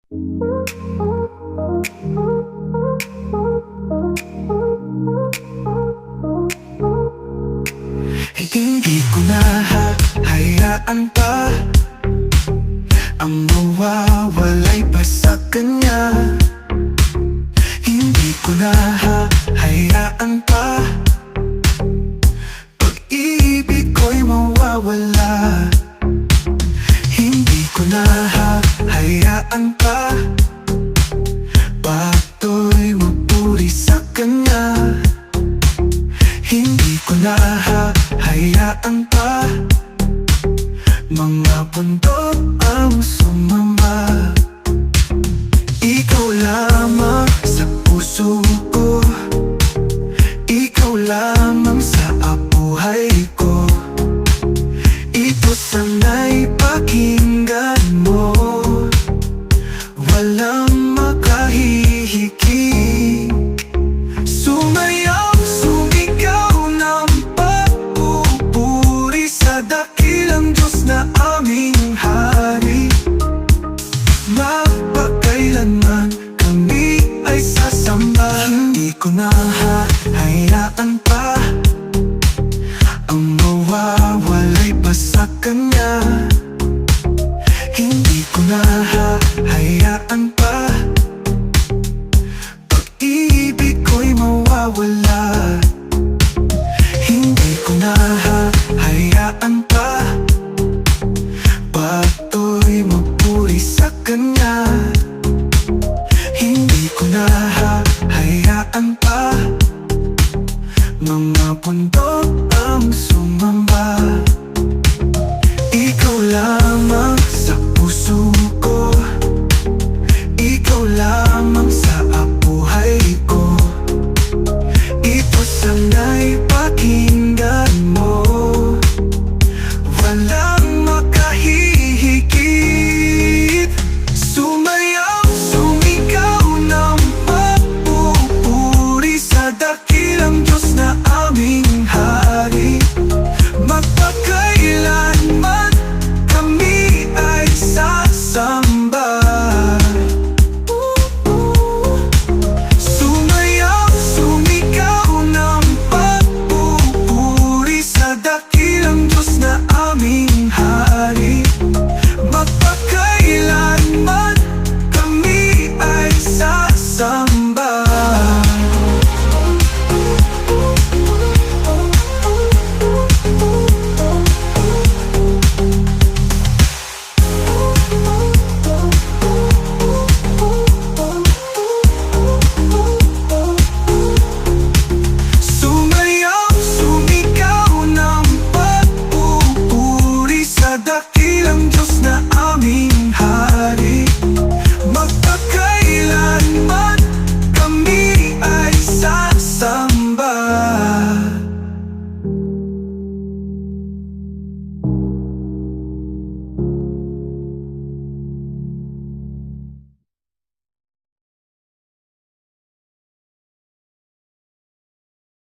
Hindi ko na hayaan pa ang mawawalay pa sa kanya. Hindi ko na hayaan pa pag-ibig ko'y mawawala. Hindi ko na hayaan pa pagto'y mapuri sa kanya. Hindi ko na hayaan pa mga bundok ang sumama. Ikaw lamang sa puso ko, ikaw lamang sa buhay ko. Ito sana'y pakinggan mo, walang makahihigit. Sumayaw, sumigaw ng pagpupuri sa dakilang Diyos na aming Hari.